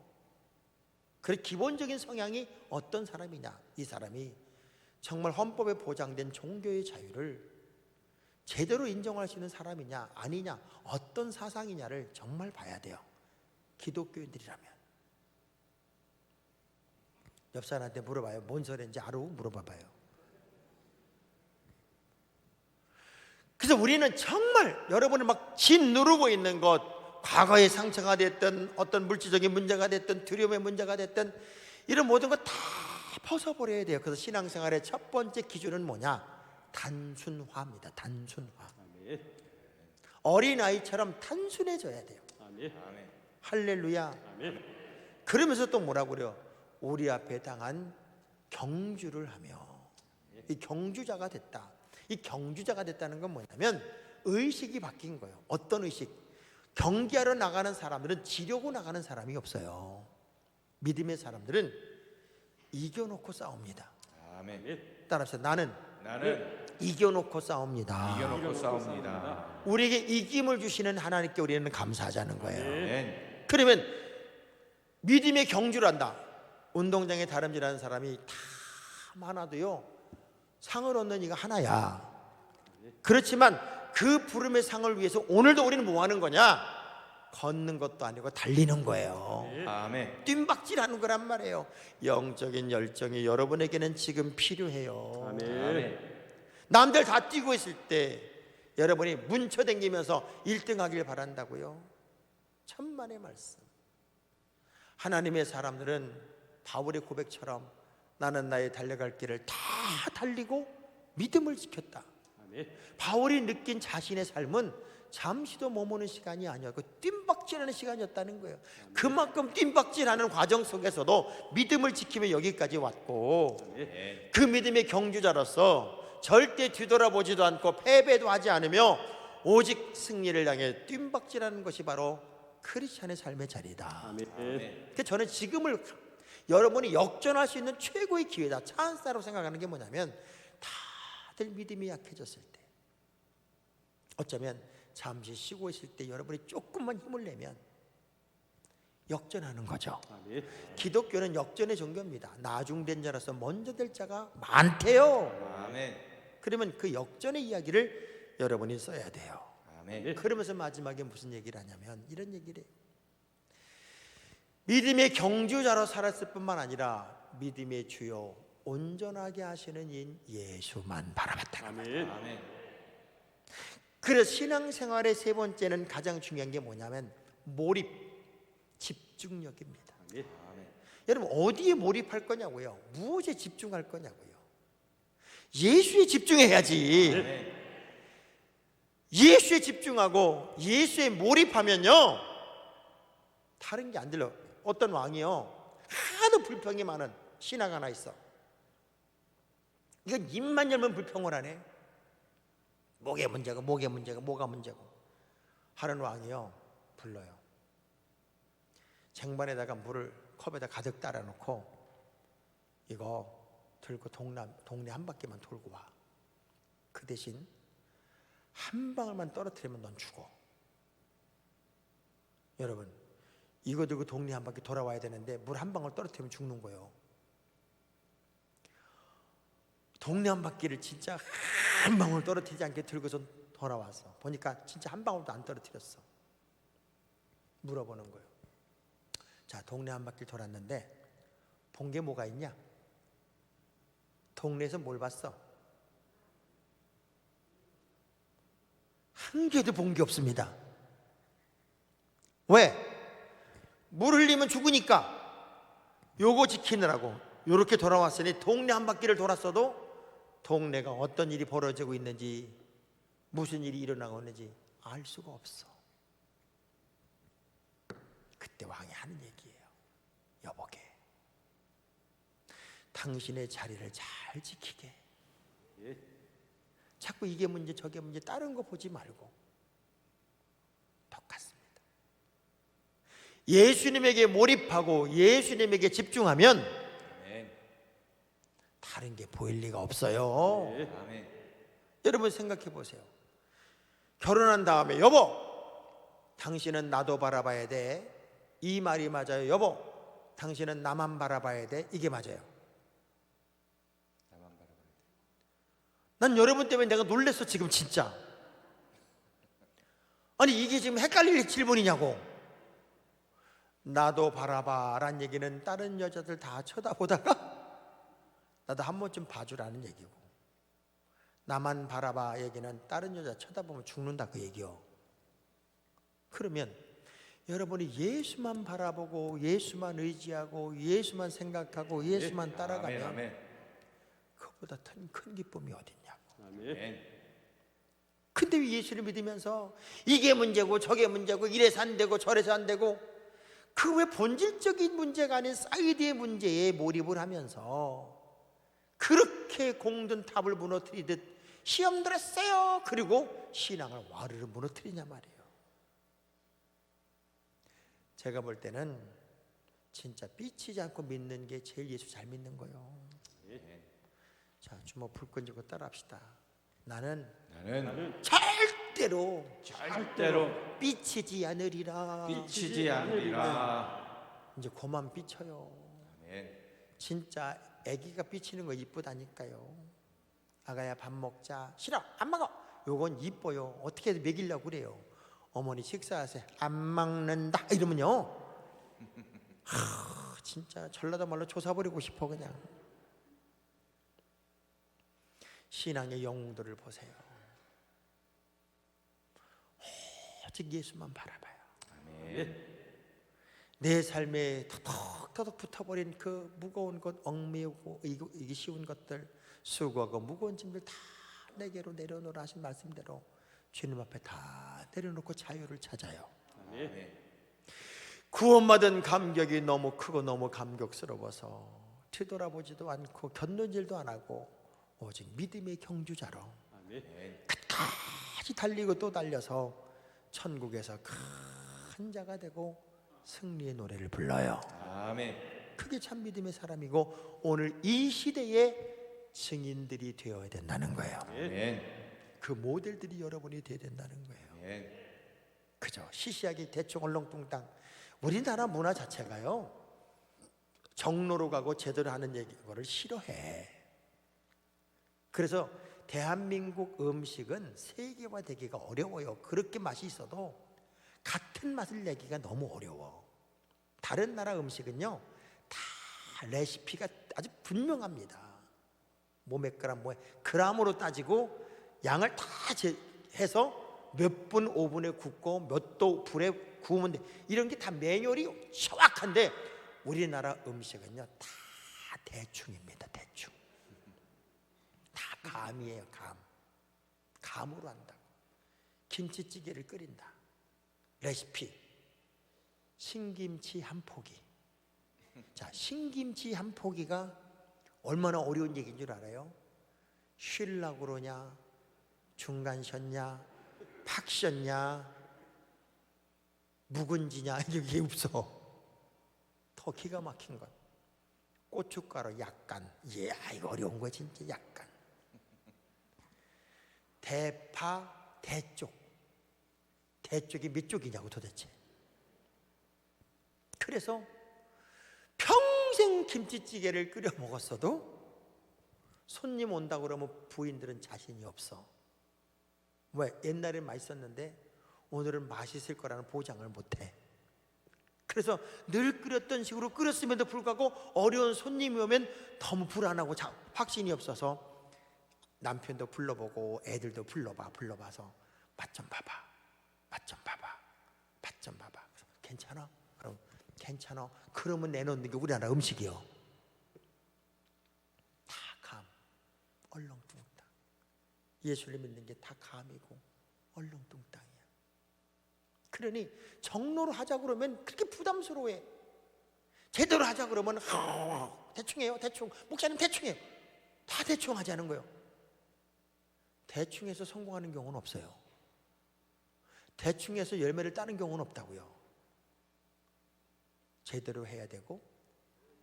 그래서 기본적인 성향이 어떤 사람이냐, 이 사람이 정말 헌법에 보장된 종교의 자유를 제대로 인정할 수 있는 사람이냐 아니냐, 어떤 사상이냐를 정말 봐야 돼요. 기독교인들이라면. 옆 사람한테 물어봐요. 뭔 소리인지 알아? 물어봐봐요. 그래서 우리는 정말 여러분을 막 짓누르고 있는 것, 과거의 상처가 됐든 어떤 물질적인 문제가 됐든 두려움의 문제가 됐든 이런 모든 것 다 벗어버려야 돼요. 그래서 신앙생활의 첫 번째 기준은 뭐냐? 단순화입니다. 단순화. 아멘. 어린아이처럼 단순해져야 돼요. 아멘. 아멘. 할렐루야. 아멘. 그러면서 또 뭐라고 그래요? 우리 앞에 당한 경주를 하며 이 경주자가 됐다. 이 경주자가 됐다는 건 뭐냐면 의식이 바뀐 거예요. 어떤 의식? 경기하러 나가는 사람들은 지려고 나가는 사람이 없어요. 믿음의 사람들은 이겨놓고 싸웁니다. 아멘. 따라합시다. 나는 이겨놓고 싸웁니다. 이겨놓고 싸웁니다. 우리에게 이김을 주시는 하나님께 우리는 감사하자는 거예요. 아멘. 그러면 믿음의 경주를 한다. 운동장에 다름질하는 사람이 다 많아도요, 상을 얻는 이가 하나야. 그렇지만 그 부름의 상을 위해서 오늘도 우리는 뭐 하는 거냐? 걷는 것도 아니고 달리는 거예요. 아멘. 뜀박질하는 거란 말이에요. 영적인 열정이 여러분에게는 지금 필요해요. 아멘. 남들 다 뛰고 있을 때 여러분이 뭉쳐다니면서 1등하길 바란다고요? 천만의 말씀. 하나님의 사람들은 바울의 고백처럼 나는 나의 달려갈 길을 다 달리고 믿음을 지켰다. 아멘. 바울이 느낀 자신의 삶은 잠시도 머무는 시간이 아니었고 뜀박질하는 시간이었다는 거예요. 그만큼 뜀박질하는 과정 속에서도 믿음을 지키며 여기까지 왔고, 아멘. 그 믿음의 경주자로서 절대 뒤돌아보지도 않고 패배도 하지 않으며 오직 승리를 향해 뜀박질하는 것이 바로 크리스찬의 삶의 자리다. 아멘. 그래서 저는 지금을 여러분이 역전할 수 있는 최고의 기회다, 찬스라고 생각하는 게 뭐냐면, 다들 믿음이 약해졌을 때, 어쩌면 잠시 쉬고 있을 때 여러분이 조금만 힘을 내면 역전하는 거죠. 아멘. 기독교는 역전의 종교입니다. 나중된 자라서 먼저 될 자가 많대요. 아멘. 그러면 그 역전의 이야기를 여러분이 써야 돼요. 아멘. 그러면서 마지막에 무슨 얘기를 하냐면 이런 얘기를 해요. 믿음의 경주자로 살았을 뿐만 아니라 믿음의 주요 온전하게 하시는 인 예수만 바라봤다는 거예요. 아멘. 아멘. 그래서 신앙생활의 세 번째는 가장 중요한 게 뭐냐면 몰입, 집중력입니다. 아멘. 여러분 어디에 몰입할 거냐고요? 무엇에 집중할 거냐고요? 예수에 집중해야지. 아멘. 예수에 집중하고 예수에 몰입하면요, 다른 게 안 들려. 어떤 왕이요, 하도 불평이 많은 신하가 하나 있어. 이건 입만 열면 불평을 하네. 목에 문제고 목에 문제고 뭐가 문제고 하는 왕이요, 불러요. 쟁반에다가 물을 컵에다 가득 따라 놓고 이거 들고 동네 한 바퀴만 돌고 와. 그 대신 한 방울만 떨어뜨리면 넌 죽어. 여러분, 이거 들고 동네 한 바퀴 돌아와야 되는데 물 한 방울 떨어뜨리면 죽는 거예요. 동네 한 바퀴를 진짜 한 방울 떨어뜨리지 않게 들고서 돌아와서 보니까 진짜 한 방울도 안 떨어뜨렸어. 물어보는 거예요. 자, 동네 한 바퀴 돌았는데 본 게 뭐가 있냐? 동네에서 뭘 봤어? 한 개도 본 게 없습니다. 왜? 물 흘리면 죽으니까 요거 지키느라고 요렇게 돌아왔으니 동네 한 바퀴를 돌았어도 동네가 어떤 일이 벌어지고 있는지 무슨 일이 일어나고 있는지 알 수가 없어. 그때 왕이 하는 얘기예요. 여보게, 당신의 자리를 잘 지키게. 예. 자꾸 이게 문제 저게 문제 다른 거 보지 말고 똑같습니다. 예수님에게 몰입하고 예수님에게 집중하면 아멘. 다른 게 보일 리가 없어요. 예. 아멘. 여러분 생각해 보세요. 결혼한 다음에 여보, 당신은 나도 바라봐야 돼. 이 말이 맞아요. 여보, 당신은 나만 바라봐야 돼. 이게 맞아요. 나만 바라봐야 돼. 난 여러분 때문에 내가 놀랬어 지금 진짜. 아니 이게 지금 헷갈릴 질문이냐고. 나도 바라봐라는 얘기는 다른 여자들 다 쳐다보다가 나도 한 번쯤 봐주라는 얘기고, 나만 바라봐 얘기는 다른 여자 쳐다보면 죽는다 그 얘기요. 그러면 여러분이 예수만 바라보고 예수만 의지하고 예수만 생각하고 예수만 따라가면 아멘. 그보다 큰 기쁨이 어딨냐고. 아멘. 아멘. 근데 왜 예수를 믿으면서 이게 문제고 저게 문제고 이래서 안 되고 저래서 안 되고 그 왜 본질적인 문제가 아닌 사이드의 문제에 몰입을 하면서 그렇게 공든 탑을 무너뜨리듯 시험 들었어요 그리고 신앙을 와르르 무너뜨리냐 말이에요. 제가 볼 때는 진짜 삐치지 않고 믿는 게 제일 예수 잘 믿는 거예요. 자, 주먹 불 끈지고 따라합시다. 나는 절대로 삐치지 않으리라. 삐치지 않으리라. 이제 그만 삐쳐요. 아멘. 진짜 아기가 삐치는 거 이쁘다니까요. 아가야 밥 먹자. 싫어 안 먹어. 요건 이뻐요. 어떻게 먹이려고 그래요. 어머니 식사하세요. 안 먹는다 이러면요 진짜 전라도 말로 조사버리고 싶어. 그냥 신앙의 영웅들을 보세요. 오직 예수만 바라봐요. 아멘. 내 삶에 터덕터덕 붙어버린 그 무거운 것, 얽매우고 이기 쉬운 것들, 수고하고 무거운 짐들 다 내게로 내려놓으라 하신 말씀대로 주님 앞에 다 내려놓고 자유를 찾아요. 아멘. 구원받은 감격이 너무 크고 너무 감격스러워서 뒤돌아보지도 않고 견눈질도 안 하고 오직 믿음의 경주자로 아멘. 끝까지 달리고 또 달려서 천국에서 큰 자가 되고 승리의 노래를 불러요. 아멘. 그게 참 믿음의 사람이고 오늘 이 시대의 증인들이 되어야 된다는 거예요. 아멘. 그 모델들이 여러분이 되어야 된다는 거예요. 아멘. 그죠? 시시하게 대충 얼렁뚱땅. 우리나라 문화 자체가요 정로로 가고 제대로 하는 거를 싫어해. 그래서 대한민국 음식은 세계화되기가 어려워요. 그렇게 맛이 있어도 같은 맛을 내기가 너무 어려워. 다른 나라 음식은요 다 레시피가 아주 분명합니다. 뭐몇 그램 뭐에 그램으로 따지고 양을 다 해서 몇 분 오븐에 굽고 몇 도 불에 구우면 돼. 이런 게 다 매뉴얼이 정확한데 우리나라 음식은요 다 대충입니다. 대충. 다 감이에요. 감으로 한다고. 김치찌개를 끓인다. 레시피. 신김치 한 포기. 자, 신김치 한 포기가 얼마나 어려운 얘기인 줄 알아요? 쉴라고 그러냐? 중간 쉬었냐? 팍 쉬었냐? 묵은지냐? 이게 없어. 더 기가 막힌 것. 고춧가루 약간. 이거 어려운 거야 진짜. 약간. 대파 대쪽. 대쪽이 몇 쪽이냐고 도대체. 그래서 평생 김치찌개를 끓여 먹었어도 손님 온다 그러면 부인들은 자신이 없어. 왜? 옛날엔 맛있었는데 오늘은 맛있을 거라는 보장을 못해. 그래서 늘 끓였던 식으로 끓였음에도 불구하고 어려운 손님이 오면 너무 불안하고 확신이 없어서 남편도 불러보고 애들도 불러봐서 맛 좀 봐봐, 맛 좀 봐봐, 맛 좀 봐봐. 괜찮아? 그럼 괜찮아. 그러면 내놓는 게 우리나라 음식이요. 다 감, 얼렁뚱땅. 예수를 믿는 게 다 감이고 얼렁뚱땅이야. 그러니 정로로 하자 그러면 그렇게 부담스러워해. 제대로 하자 그러면 대충 해요. 대충. 목사님 대충 해요. 다 대충 하자는 거예요. 대충 해서 성공하는 경우는 없어요. 대충 해서 열매를 따는 경우는 없다고요. 제대로 해야 되고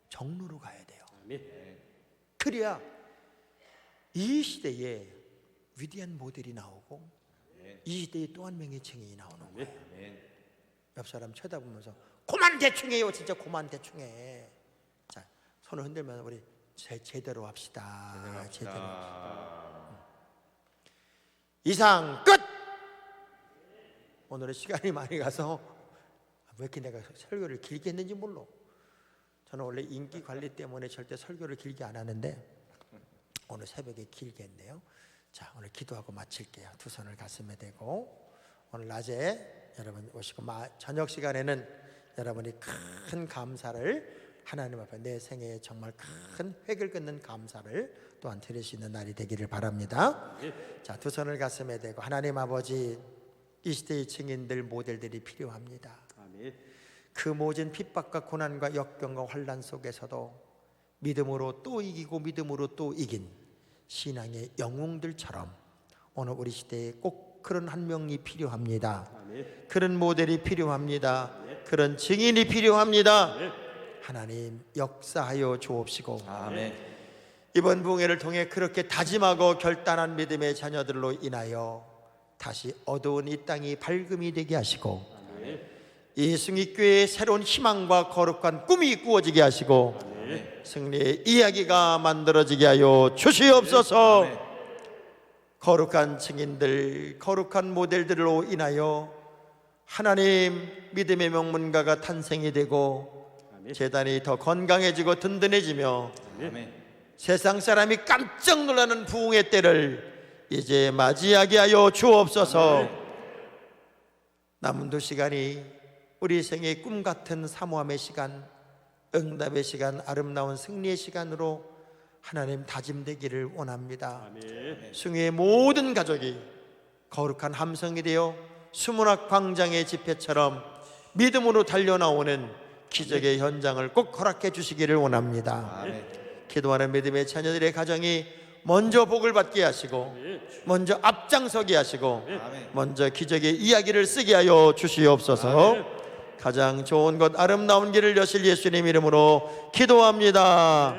정로로 가야 돼요. 아멘. 그래야 이 시대에 위대한 모델이 나오고 이 시대에 또 한 명의 증인이 나오는 거예요. 아멘. 옆 사람 쳐다보면서 고만 대충해요. 진짜 고만 대충해. 자, 손을 흔들면 우리 제대로 합시다. 제대로. 이상 끝. 오늘은 시간이 많이 가서 왜 이렇게 내가 설교를 길게 했는지 몰라. 저는 원래 인기 관리 때문에 절대 설교를 길게 안 하는데 오늘 새벽에 길게 했네요. 자, 오늘 기도하고 마칠게요. 두 손을 가슴에 대고 오늘 낮에 여러분 오시고 저녁 시간에는 여러분이 큰 감사를 하나님 앞에 내 생애에 정말 큰 획을 긋는 감사를 또한 드릴 수 있는 날이 되기를 바랍니다. 자, 두 손을 가슴에 대고 하나님 아버지, 이 시대의 증인들 모델들이 필요합니다. 아멘. 그 모진 핍박과 고난과 역경과 환난 속에서도 믿음으로 또 이기고 믿음으로 또 이긴 신앙의 영웅들처럼 오늘 우리 시대에 꼭 그런 한 명이 필요합니다. 아멘. 그런 모델이 필요합니다. 그런 증인이 필요합니다. 아멘. 하나님 역사하여 주옵시고 아멘. 이번 부흥회를 통해 그렇게 다짐하고 결단한 믿음의 자녀들로 인하여 다시 어두운 이 땅이 밝음이 되게 하시고 예수님교회의 새로운 희망과 거룩한 꿈이 꾸어지게 하시고 승리의 이야기가 만들어지게 하여 주시옵소서. 아멘. 거룩한 증인들, 거룩한 모델들로 인하여 하나님 믿음의 명문가가 탄생이 되고 재단이 더 건강해지고 든든해지며 아멘. 세상 사람이 깜짝 놀라는 부흥의 때를 이제 맞이하게 하여 주옵소서. 남은 두 시간이 우리 생의 꿈 같은 사모함의 시간, 응답의 시간, 아름다운 승리의 시간으로 하나님 다짐되기를 원합니다. 아멘. 숭의 모든 가족이 거룩한 함성이 되어 수문학 광장의 집회처럼 믿음으로 달려나오는 기적의 현장을 꼭 허락해 주시기를 원합니다. 아멘. 기도하는 믿음의 자녀들의 가정이 먼저 복을 받게 하시고 먼저 앞장서게 하시고 아멘. 먼저 기적의 이야기를 쓰게 하여 주시옵소서. 가장 좋은 것 아름다운 길을 여실 예수님 이름으로 기도합니다.